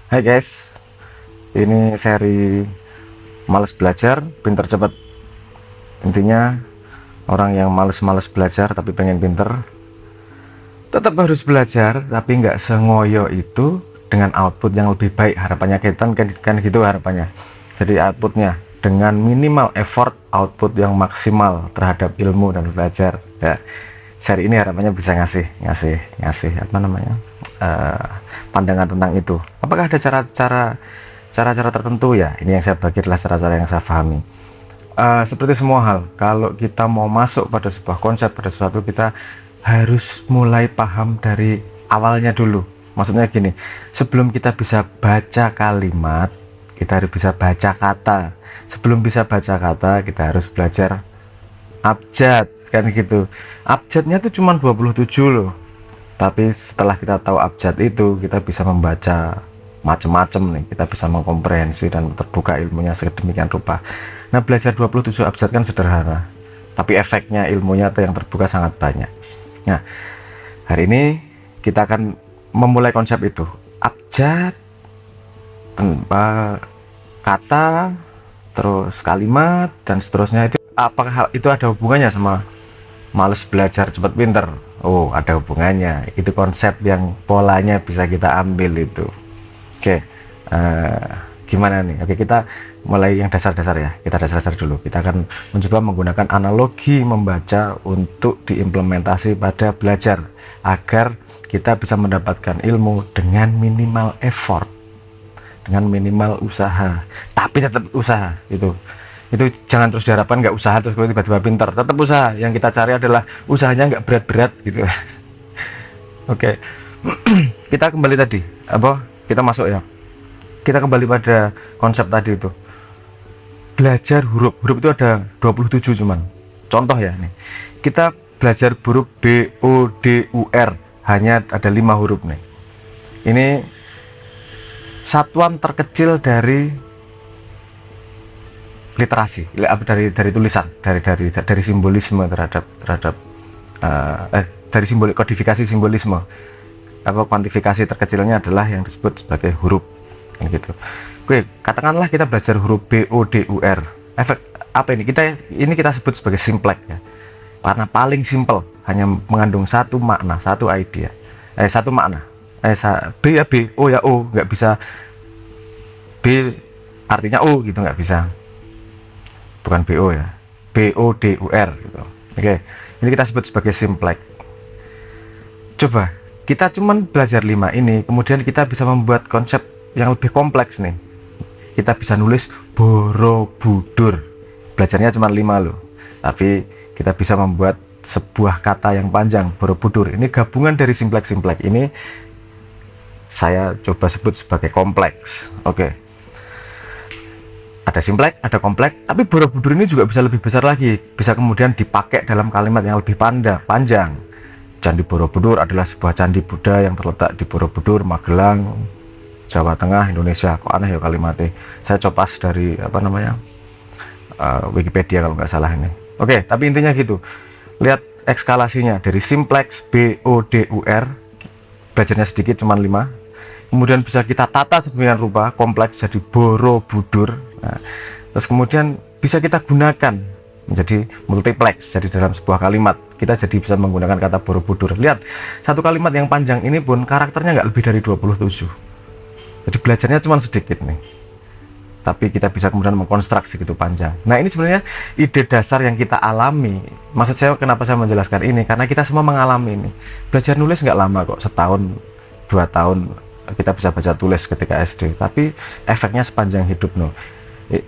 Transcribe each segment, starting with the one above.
Hai guys, ini seri males belajar, pinter cepet. Intinya orang yang males-males belajar tapi pengen pinter, tetap harus belajar tapi nggak sengoyo itu dengan output yang lebih baik. Harapannya kita kan gitu harapannya. Jadi outputnya dengan minimal effort, output yang maksimal terhadap ilmu dan belajar. Ya, seri ini harapannya bisa ngasih apa namanya pandangan tentang itu. Apakah ada cara-cara tertentu? Ya ini yang saya bagi adalah cara-cara yang saya pahami. Seperti semua hal, kalau kita mau masuk pada sebuah konsep, pada sesuatu, kita harus mulai paham dari awalnya dulu. Maksudnya gini, sebelum kita bisa baca kalimat, kita harus bisa baca kata. Sebelum bisa baca kata, kita harus belajar abjad, kan gitu. Abjadnya tuh cuma 27 loh. Tapi setelah kita tahu abjad itu, kita bisa membaca macam-macam nih, kita bisa mengkomprehensi dan terbuka ilmunya sedemikian rupa. Nah, belajar 27 abjad kan sederhana, tapi efeknya ilmunya yang terbuka sangat banyak. Nah, hari ini kita akan memulai konsep itu. Abjad tanpa kata, terus kalimat, dan seterusnya. Itu apakah hal itu ada hubungannya sama males belajar cepat pinter? Oh, ada hubungannya. Itu konsep yang polanya bisa kita ambil itu. Oke, gimana nih? Oke, kita mulai yang dasar-dasar ya. Kita dasar-dasar dulu. Kita akan mencoba menggunakan analogi membaca untuk diimplementasi pada belajar agar kita bisa mendapatkan ilmu dengan minimal effort, dengan minimal usaha. Tapi tetap usaha itu jangan terus diharapkan nggak usaha terus kalau tiba-tiba pinter. Tetap usaha. Yang kita cari adalah usahanya nggak berat-berat gitu. Oke, kita kembali tadi kita masuk ya, kita kembali pada konsep tadi itu. Belajar huruf itu ada 27 cuman contoh ya nih. Kita belajar huruf B, O, D, U, R, hanya ada 5 huruf nih. Ini satuan terkecil dari literasi, dari tulisan, dari simbolisme terhadap dari kodifikasi simbolisme. Kuantifikasi terkecilnya adalah yang disebut sebagai huruf, gitu. Oke, katakanlah kita belajar huruf B, O, D, U, R. Efek apa ini? Kita sebut sebagai simplex ya, karena paling simple, hanya mengandung satu makna, satu idea, satu makna. B ya B, O ya O, nggak bisa B artinya O gitu, nggak bisa. Bukan BO ya, BODUR gitu. Oke, ini kita sebut sebagai simplex. Coba kita cuman belajar 5 ini, kemudian kita bisa membuat konsep yang lebih kompleks nih. Kita bisa nulis Borobudur. Belajarnya cuma 5 loh, tapi kita bisa membuat sebuah kata yang panjang, Borobudur. Ini gabungan dari simplex ini, saya coba sebut sebagai kompleks. Oke. Ada simplex, ada kompleks, tapi Borobudur ini juga bisa lebih besar lagi, bisa kemudian dipakai dalam kalimat yang lebih panjang. Candi Borobudur adalah sebuah candi Buddha yang terletak di Borobudur, Magelang, Jawa Tengah, Indonesia. Kok aneh ya kalimatnya. Saya copas dari Wikipedia kalau nggak salah ini. Oke, tapi intinya gitu. Lihat ekskalasinya dari simplex BODUR, belajarnya sedikit cuma 5. Kemudian bisa kita tata sedemikian rupa, kompleks jadi Borobudur. Nah, terus kemudian bisa kita gunakan menjadi multiplex, jadi dalam sebuah kalimat kita jadi bisa menggunakan kata Borobudur. Lihat, satu kalimat yang panjang ini pun karakternya nggak lebih dari 27. Jadi belajarnya cuma sedikit nih, tapi kita bisa kemudian mengkonstruksi gitu panjang. Nah, ini sebenarnya ide dasar yang kita alami. Maksud saya kenapa saya menjelaskan ini, karena kita semua mengalami ini. Belajar nulis nggak lama kok, setahun 2 tahun kita bisa baca tulis ketika SD, tapi efeknya sepanjang hidup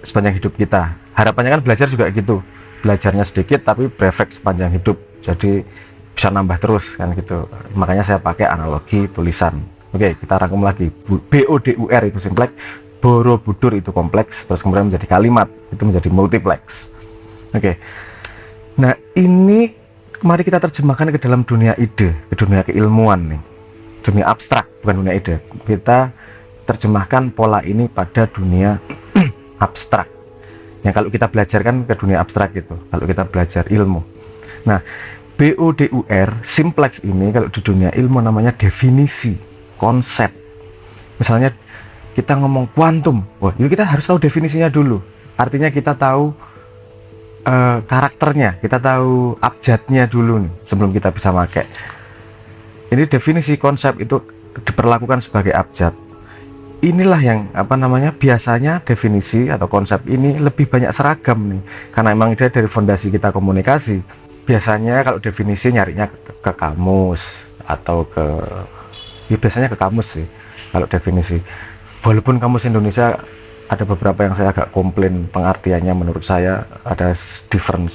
sepanjang hidup kita. Harapannya kan belajar juga gitu, belajarnya sedikit tapi berefek sepanjang hidup, jadi bisa nambah terus kan gitu. Makanya saya pakai analogi tulisan. Oke, kita rangkum lagi. BODUR itu simplex, Borobudur itu kompleks, terus kemudian menjadi kalimat, itu menjadi multiplex. Oke, nah ini mari kita terjemahkan ke dalam dunia ide, ke dunia keilmuan nih, dunia abstrak, bukan dunia ide. Kita terjemahkan pola ini pada dunia abstrak yang kalau kita belajar kan ke dunia abstrak gitu, kalau kita belajar ilmu. Nah, BODUR simplex ini kalau di dunia ilmu namanya definisi, konsep. Misalnya kita ngomong kuantum, wah itu kita harus tahu definisinya dulu. Artinya kita tahu karakternya, kita tahu abjadnya dulu nih sebelum kita bisa pakai. Ini definisi konsep itu diperlakukan sebagai abjad. Inilah yang biasanya definisi atau konsep ini lebih banyak seragam nih, karena emang dia dari fondasi kita komunikasi. Biasanya kalau definisi nyarinya ke kamus atau biasanya ke kamus sih kalau definisi. Walaupun kamus Indonesia ada beberapa yang saya agak komplain pengertiannya, menurut saya ada different,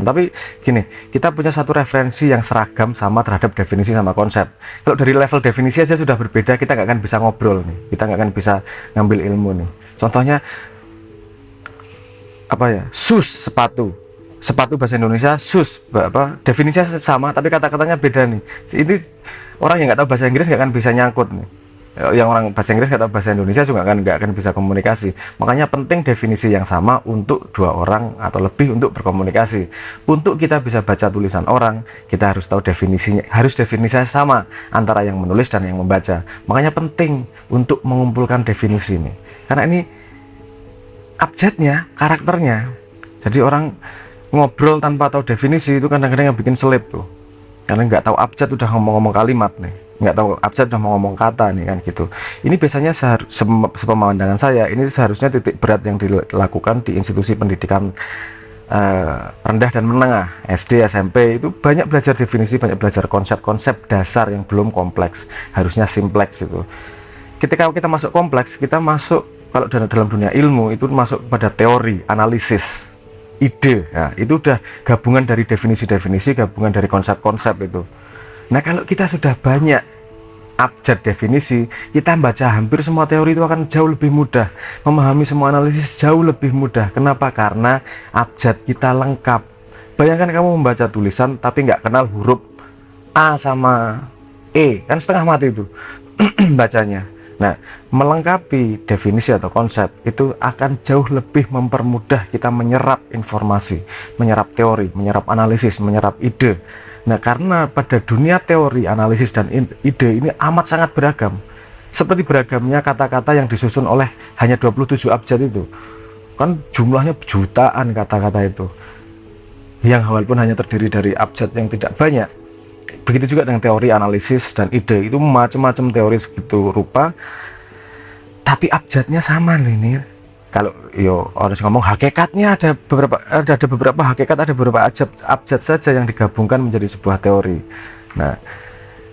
tapi gini, kita punya satu referensi yang seragam sama terhadap definisi sama konsep. Kalau dari level definisi aja sudah berbeda, kita nggak akan bisa ngobrol nih, kita nggak akan bisa ngambil ilmu nih. Contohnya sus, sepatu bahasa Indonesia sus, definisinya sama tapi kata-katanya beda nih. Ini orang yang nggak tahu bahasa Inggris nggak akan bisa nyangkut nih, yang orang bahasa Inggris nggak tahu bahasa Indonesia juga nggak akan bisa komunikasi. Makanya penting definisi yang sama untuk dua orang atau lebih untuk berkomunikasi. Untuk kita bisa baca tulisan orang, kita harus tahu definisinya, harus definisinya sama antara yang menulis dan yang membaca. Makanya penting untuk mengumpulkan definisi ini, karena ini abjadnya, karakternya. Jadi orang ngobrol tanpa tahu definisi itu kadang-kadang yang bikin selip tuh, karena nggak tahu abjad udah ngomong-ngomong kalimat nih, nggak tahu abjad udah mau ngomong kata nih kan gitu. Ini biasanya sepemandangan saya, ini seharusnya titik berat yang dilakukan di institusi pendidikan rendah dan menengah, SD, SMP, itu banyak belajar definisi, banyak belajar konsep-konsep dasar yang belum kompleks, harusnya simpleks itu. Ketika kita masuk kompleks, kita masuk, kalau dalam dunia ilmu itu masuk pada teori, analisis, ide. Nah, itu udah gabungan dari definisi-definisi, gabungan dari konsep-konsep itu. Nah, kalau kita sudah banyak abjad definisi, kita baca hampir semua teori itu akan jauh lebih mudah, memahami semua analisis jauh lebih mudah. Kenapa? Karena abjad kita lengkap. Bayangkan kamu membaca tulisan tapi nggak kenal huruf A sama E, kan setengah mati itu bacanya. Nah, melengkapi definisi atau konsep itu akan jauh lebih mempermudah kita menyerap informasi, menyerap teori, menyerap analisis, menyerap ide. Nah, karena pada dunia teori, analisis, dan ide ini amat sangat beragam. Seperti beragamnya kata-kata yang disusun oleh hanya 27 abjad itu. Kan jumlahnya jutaan kata-kata itu. Yang walaupun hanya terdiri dari abjad yang tidak banyak. Begitu juga dengan teori, analisis, dan ide, itu macam-macam teori segitu rupa, tapi abjadnya sama nih ini. Kalau harus ngomong hakikatnya, ada beberapa hakikat, ada beberapa abjad saja yang digabungkan menjadi sebuah teori. Nah,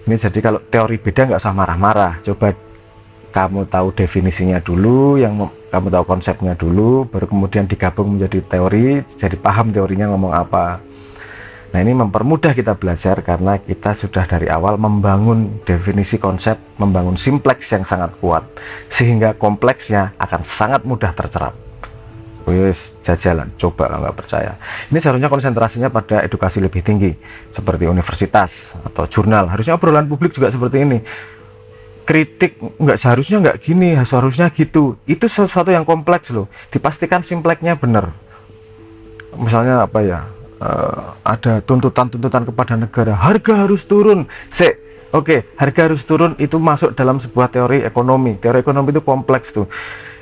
ini jadi kalau teori beda nggak usah marah-marah, coba kamu tahu definisinya dulu, kamu tahu konsepnya dulu, baru kemudian digabung menjadi teori, jadi paham teorinya ngomong apa. Nah, ini mempermudah kita belajar karena kita sudah dari awal membangun definisi konsep, membangun simpleks yang sangat kuat, sehingga kompleksnya akan sangat mudah tercerap. Wis, jajalan, coba kalau nggak percaya. Ini seharusnya konsentrasinya pada edukasi lebih tinggi, seperti universitas atau jurnal. Harusnya obrolan publik juga seperti ini. Kritik seharusnya nggak gini, seharusnya gitu. Itu sesuatu yang kompleks loh. Dipastikan simpleknya benar. Misalnya ada tuntutan kepada negara, harga harus turun. Harga harus turun itu masuk dalam sebuah teori ekonomi. Teori ekonomi itu kompleks tuh.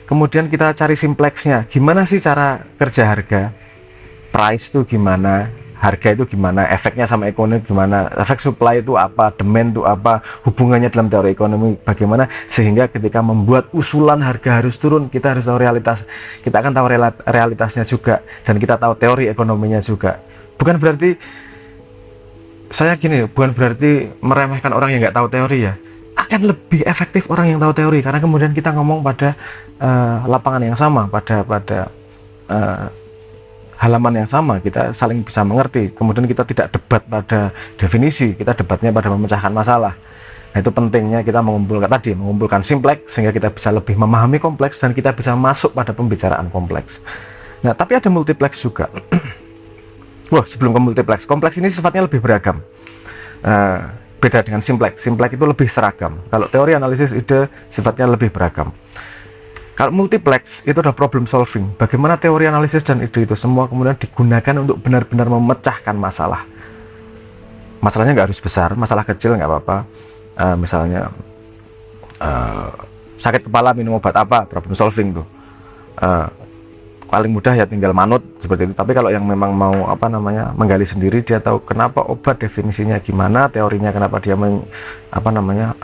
Kemudian kita cari simpleksnya. Gimana sih cara kerja harga? Price itu gimana? Harga itu gimana? Efeknya sama ekonomi gimana? Efek supply itu apa? Demand itu apa? Hubungannya dalam teori ekonomi bagaimana? Sehingga ketika membuat usulan harga harus turun, kita harus tahu realitas. Kita akan tahu realitasnya juga, dan kita tahu teori ekonominya juga. Bukan berarti bukan berarti meremehkan orang yang nggak tahu teori ya. Akan lebih efektif orang yang tahu teori, karena kemudian kita ngomong pada lapangan yang sama, pada halaman yang sama, kita saling bisa mengerti. Kemudian kita tidak debat pada definisi, kita debatnya pada memecahkan masalah. Nah, itu pentingnya kita mengumpulkan simpleks sehingga kita bisa lebih memahami kompleks dan kita bisa masuk pada pembicaraan kompleks. Nah, tapi ada multiplex juga. Sebelum ke multiplex, kompleks ini sifatnya lebih beragam. Beda dengan simpleks. Simpleks itu lebih seragam. Kalau teori, analisis, ide sifatnya lebih beragam. Kalau multiplex itu adalah problem solving. Bagaimana teori, analisis, dan ide itu semua kemudian digunakan untuk benar-benar memecahkan masalah. Masalahnya nggak harus besar, masalah kecil nggak apa-apa. Misalnya sakit kepala minum obat apa, problem solving tuh. Paling mudah ya tinggal manut seperti itu. Tapi kalau yang memang mau menggali sendiri, dia tahu kenapa obat definisinya gimana, teorinya kenapa dia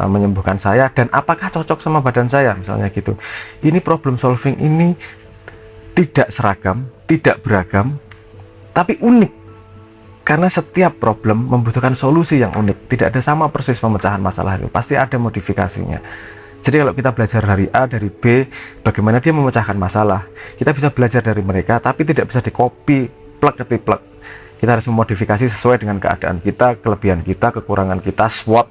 menyembuhkan saya, dan apakah cocok sama badan saya misalnya gitu. Ini problem solving ini tidak seragam, tidak beragam, tapi unik. Karena setiap problem membutuhkan solusi yang unik. Tidak ada sama persis pemecahan masalah itu, pasti ada modifikasinya. Jadi kalau kita belajar dari A, dari B, bagaimana dia memecahkan masalah, kita bisa belajar dari mereka, tapi tidak bisa di-copy, plug ketiplek. Kita harus memodifikasi sesuai dengan keadaan kita, kelebihan kita, kekurangan kita, SWOT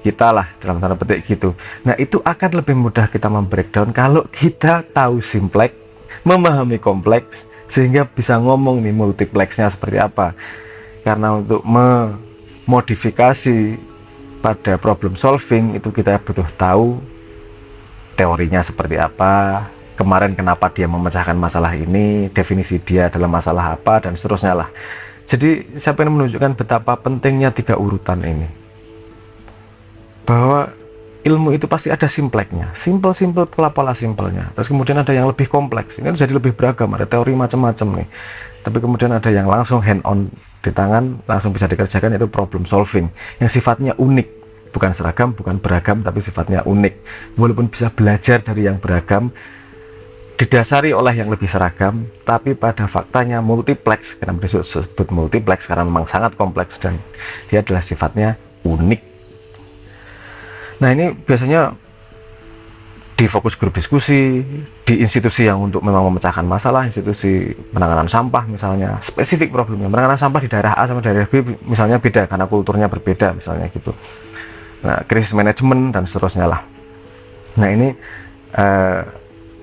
kita lah, dalam tanda petik gitu. Nah, itu akan lebih mudah kita membreakdown kalau kita tahu simplex, memahami kompleks, sehingga bisa ngomong nih multiplexnya seperti apa. Karena untuk memodifikasi pada problem solving itu kita butuh tahu teorinya seperti apa, kemarin kenapa dia memecahkan masalah ini, definisi dia dalam masalah apa, dan seterusnya lah. Jadi saya ingin menunjukkan betapa pentingnya 3 urutan ini, bahwa ilmu itu pasti ada simpleknya, simple pola simpelnya, terus kemudian ada yang lebih kompleks, ini jadi lebih beragam, ada teori macam-macam nih, tapi kemudian ada yang langsung hand on di tangan, langsung bisa dikerjakan, itu problem solving yang sifatnya unik, bukan seragam, bukan beragam, tapi sifatnya unik. Walaupun bisa belajar dari yang beragam, didasari oleh yang lebih seragam, tapi pada faktanya multiplex. Kenapa disebut multiplex? Karena memang sangat kompleks dan dia adalah sifatnya unik. Nah, ini biasanya di fokus grup diskusi, di institusi yang untuk memang memecahkan masalah, institusi penanganan sampah misalnya, spesifik problemnya. Penanganan sampah di daerah A sama daerah B misalnya beda, karena kulturnya berbeda misalnya gitu. Nah, krisis manajemen dan seterusnya lah. Nah, ini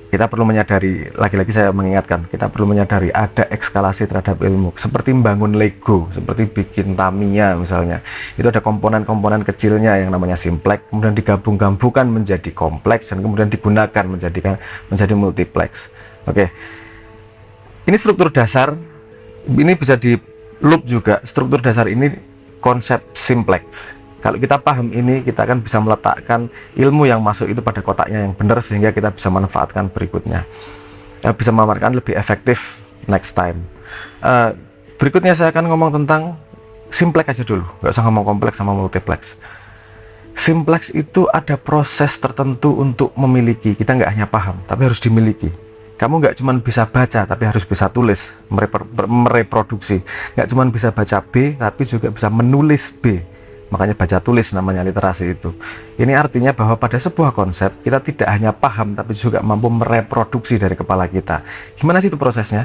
kita perlu menyadari, lagi-lagi saya mengingatkan, kita perlu menyadari ada ekskalasi terhadap ilmu, seperti membangun Lego, seperti bikin Tamiya misalnya. Itu ada komponen-komponen kecilnya yang namanya simplex, kemudian digabung-gabungkan menjadi kompleks, dan kemudian digunakan menjadi multiplex. Oke. Ini struktur dasar, ini bisa di loop juga. Struktur dasar ini konsep simplex. Kalau kita paham ini, kita akan bisa meletakkan ilmu yang masuk itu pada kotaknya yang benar, sehingga kita bisa manfaatkan berikutnya, bisa memanfaatkan lebih efektif next time. Berikutnya saya akan ngomong tentang simplex aja dulu, nggak usah ngomong kompleks sama multiplex. Simplex itu ada proses tertentu untuk memiliki, kita nggak hanya paham, tapi harus dimiliki. Kamu nggak cuma bisa baca, tapi harus bisa tulis, mereproduksi. Nggak cuma bisa baca B, tapi juga bisa menulis B. Makanya baca tulis namanya literasi itu. Ini artinya bahwa pada sebuah konsep kita tidak hanya paham, tapi juga mampu mereproduksi dari kepala kita. Gimana sih itu prosesnya?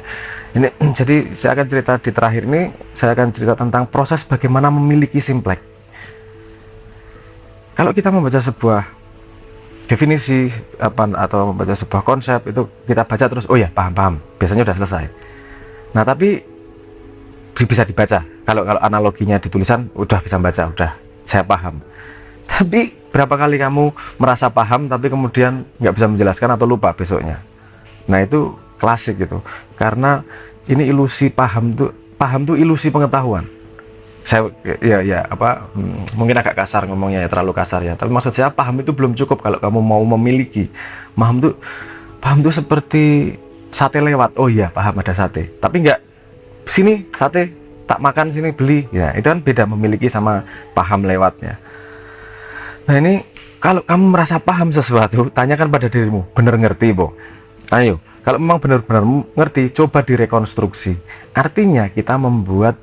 Ini jadi saya akan cerita di terakhir ini, saya akan cerita tentang proses bagaimana memiliki simplex. Kalau kita membaca sebuah definisi atau membaca sebuah konsep, itu kita baca terus, oh ya paham, biasanya udah selesai. Nah, tapi bisa dibaca. Kalau analoginya di tulisan, udah bisa baca, udah saya paham. Tapi berapa kali kamu merasa paham tapi kemudian nggak bisa menjelaskan atau lupa besoknya? Nah, itu klasik gitu. Karena ini ilusi paham tuh ilusi pengetahuan. Saya mungkin agak kasar ngomongnya ya, terlalu kasar ya. Tapi maksud saya paham itu belum cukup kalau kamu mau memiliki. Paham tuh seperti sate lewat. Oh iya, paham ada sate. Tapi nggak sini sate, tak makan sini beli. Ya, itu kan beda memiliki sama paham lewatnya. Nah, ini kalau kamu merasa paham sesuatu, tanyakan pada dirimu, bener ngerti, Bo? Ayo, kalau memang benar-benar ngerti, coba direkonstruksi. Artinya kita membuat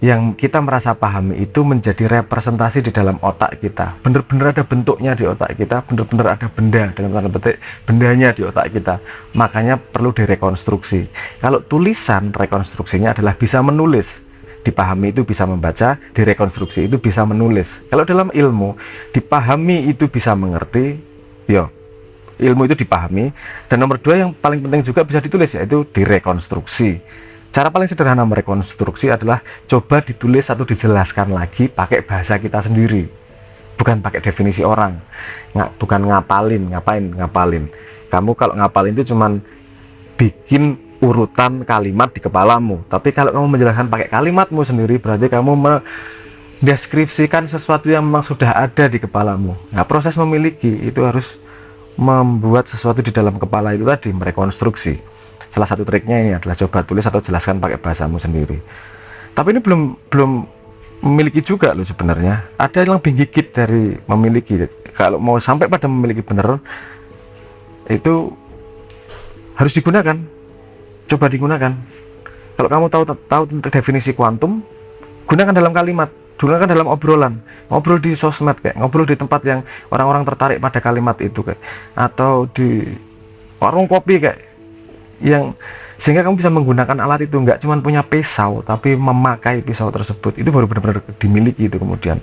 yang kita merasa pahami itu menjadi representasi di dalam otak kita. Benar-benar ada bentuknya di otak kita, benar-benar ada benda, dengan tanda petik bendanya di otak kita. Makanya perlu direkonstruksi. Kalau tulisan, rekonstruksinya adalah bisa menulis. Dipahami itu bisa membaca, direkonstruksi itu bisa menulis. Kalau dalam ilmu, dipahami itu bisa mengerti, ilmu itu dipahami. Dan nomor 2 yang paling penting juga bisa ditulis, yaitu direkonstruksi. Cara paling sederhana merekonstruksi adalah coba ditulis atau dijelaskan lagi pakai bahasa kita sendiri, bukan pakai definisi orang. Bukan ngapalin. Kamu kalau ngapalin itu cuman bikin urutan kalimat di kepalamu. Tapi kalau kamu menjelaskan pakai kalimatmu sendiri, berarti kamu mendeskripsikan sesuatu yang memang sudah ada di kepalamu. Nah, proses memiliki itu harus membuat sesuatu di dalam kepala itu tadi, merekonstruksi. Salah satu triknya ini adalah coba tulis atau jelaskan pakai bahasamu sendiri. Tapi ini belum memiliki juga loh sebenarnya. Ada yang lebih gigit dari memiliki. Kalau mau sampai pada memiliki benar, itu harus digunakan. Coba digunakan. Kalau kamu tahu tentang definisi kuantum, gunakan dalam kalimat, gunakan dalam obrolan, ngobrol di sosmed, kayak ngobrol di tempat yang orang-orang tertarik pada kalimat itu, kayak atau di warung kopi, kayak yang sehingga kamu bisa menggunakan alat itu, nggak cuma punya pisau tapi memakai pisau tersebut. Itu baru benar-benar dimiliki itu. Kemudian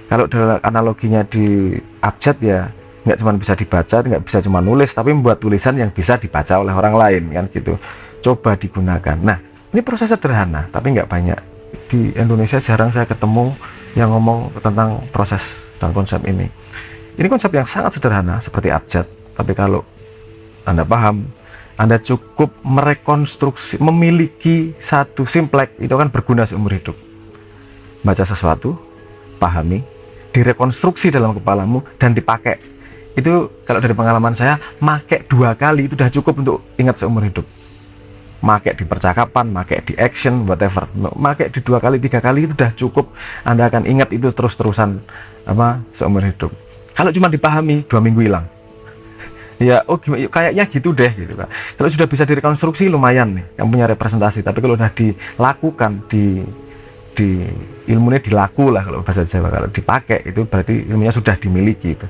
kalau dalam analoginya di abjad, ya nggak cuma bisa dibaca, nggak bisa cuma nulis, tapi membuat tulisan yang bisa dibaca oleh orang lain, kan gitu. Coba digunakan. Nah, ini proses sederhana tapi nggak banyak. Di Indonesia jarang saya ketemu yang ngomong tentang proses dan konsep ini. Ini konsep yang sangat sederhana seperti abjad, tapi kalau Anda paham, Anda cukup merekonstruksi, memiliki satu simplek, itu kan berguna seumur hidup. Baca sesuatu, pahami, direkonstruksi dalam kepalamu, dan dipakai. Itu kalau dari pengalaman saya, make 2 kali itu udah cukup untuk ingat seumur hidup. Make di percakapan, make di action, whatever. Make di 2 kali, 3 kali itu udah cukup. Anda akan ingat itu terus-terusan seumur hidup. Kalau cuma dipahami, 2 minggu hilang. Ya, oh gimana, kayaknya gitu deh gitu kan. Kalau sudah bisa direkonstruksi lumayan nih, yang punya representasi. Tapi kalau udah dilakukan, di ilmunya dilaku lah kalau bahasa Jawa, kalau dipakai itu berarti ilmunya sudah dimiliki itu.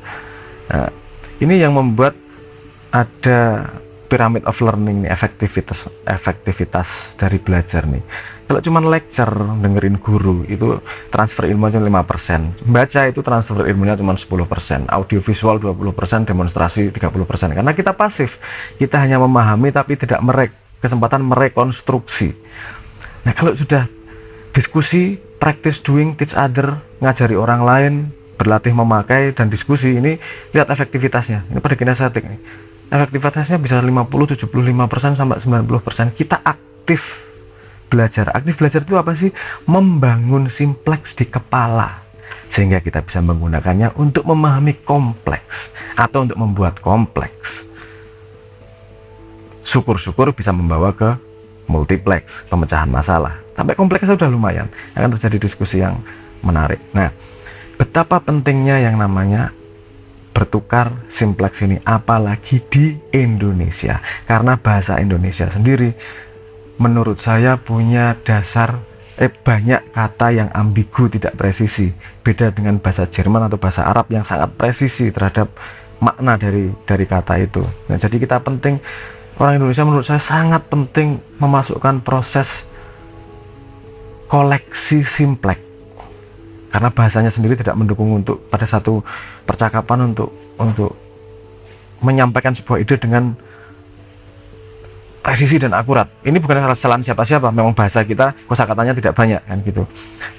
Nah, ini yang membuat ada pyramid of learning nih, efektivitas dari belajar nih. Kalau cuma lecture, dengerin guru, itu transfer ilmu cuma 5%. Baca itu transfer ilmunya cuma 10%. Audiovisual 20%, demonstrasi 30%. Karena kita pasif. Kita hanya memahami tapi tidak kesempatan merekonstruksi. Nah, kalau sudah diskusi, practice doing, teach other, ngajari orang lain, berlatih memakai, dan diskusi, ini lihat efektivitasnya. Ini pada kinestetik nih. Efektivitasnya bisa 50, 75% sampai 90%. Kita aktif belajar. Aktif belajar itu apa sih? Membangun simpleks di kepala sehingga kita bisa menggunakannya untuk memahami kompleks atau untuk membuat kompleks. Syukur-syukur bisa membawa ke multiplex, pemecahan masalah. Sampai kompleksnya sudah lumayan, akan terjadi diskusi yang menarik. Nah, betapa pentingnya yang namanya bertukar simpleks ini, apalagi di Indonesia, karena bahasa Indonesia sendiri menurut saya punya dasar banyak kata yang ambigu, tidak presisi. Beda dengan bahasa Jerman atau bahasa Arab yang sangat presisi terhadap makna dari kata itu. Nah, jadi kita penting, orang Indonesia menurut saya sangat penting memasukkan proses koleksi simplek. Karena bahasanya sendiri tidak mendukung untuk pada satu percakapan untuk menyampaikan sebuah ide dengan presisi dan akurat. Ini bukan kesalahan siapa-siapa, memang bahasa kita kosakatanya tidak banyak kan gitu.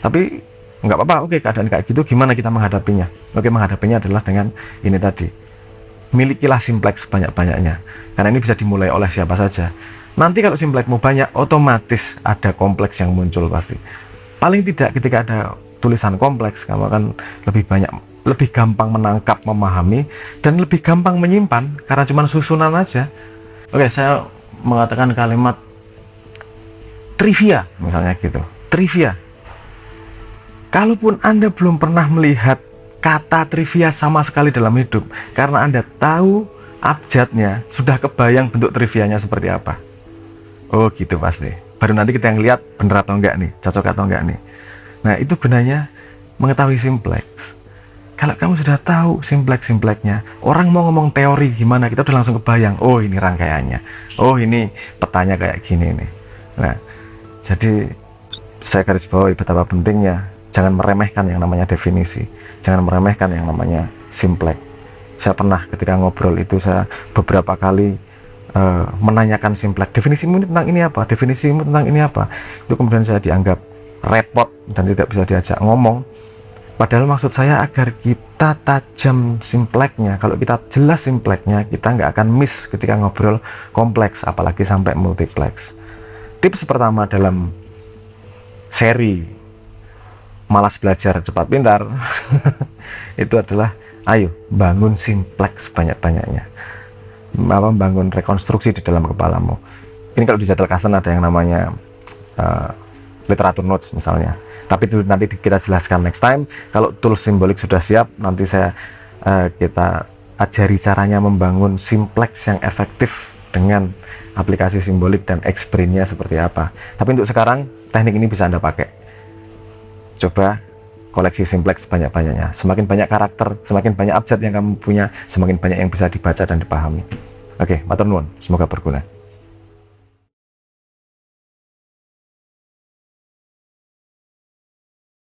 Tapi nggak apa-apa, oke, keadaan kayak gitu gimana kita menghadapinya? Oke, menghadapinya adalah dengan ini tadi. Milikilah simpleks sebanyak-banyaknya. Karena ini bisa dimulai oleh siapa saja. Nanti kalau simplekmu banyak, otomatis ada kompleks yang muncul pasti. Paling tidak ketika ada tulisan kompleks, kamu akan lebih gampang menangkap, memahami, dan lebih gampang menyimpan karena cuma susunan aja. Oke, saya mengatakan kalimat trivia misalnya gitu. Trivia. Kalaupun Anda belum pernah melihat kata trivia sama sekali dalam hidup, karena Anda tahu abjadnya, sudah kebayang bentuk trivianya seperti apa. Oh gitu pasti. Baru nanti kita yang lihat bener atau enggak nih, cocok atau enggak nih. Nah, itu gunanya mengetahui simpleks. Kalau kamu sudah tahu simpleks-simpleknya, orang mau ngomong teori gimana, kita udah langsung kebayang, oh ini rangkaiannya, oh ini petanya kayak gini nih. Nah, jadi saya garis bawahi betapa pentingnya, jangan meremehkan yang namanya definisi, jangan meremehkan yang namanya simpleks. Saya pernah ketika ngobrol itu, saya beberapa kali menanyakan simpleks, definisimu tentang ini apa, definisimu tentang ini apa. Itu kemudian saya dianggap repot dan tidak bisa diajak ngomong. Padahal maksud saya agar kita tajam simpleknya. Kalau kita jelas simpleknya, kita nggak akan miss ketika ngobrol kompleks, apalagi sampai multiplex. Tips pertama dalam seri Malas Belajar Cepat Pintar itu adalah Ayo bangun simplex banyak-banyaknya, bangun rekonstruksi di dalam kepalamu. Ini kalau di Zettelkasten ada yang namanya literatur notes misalnya, tapi itu nanti kita jelaskan next time. Kalau tools simbolik sudah siap, nanti kita ajari caranya membangun simplex yang efektif dengan aplikasi simbolik dan Xbrain-nya seperti apa. Tapi untuk sekarang teknik ini bisa Anda pakai. Coba koleksi simplex banyak-banyaknya. Semakin banyak karakter, semakin banyak abjad yang kamu punya, semakin banyak yang bisa dibaca dan dipahami. Oke, matur nuwun, semoga berguna.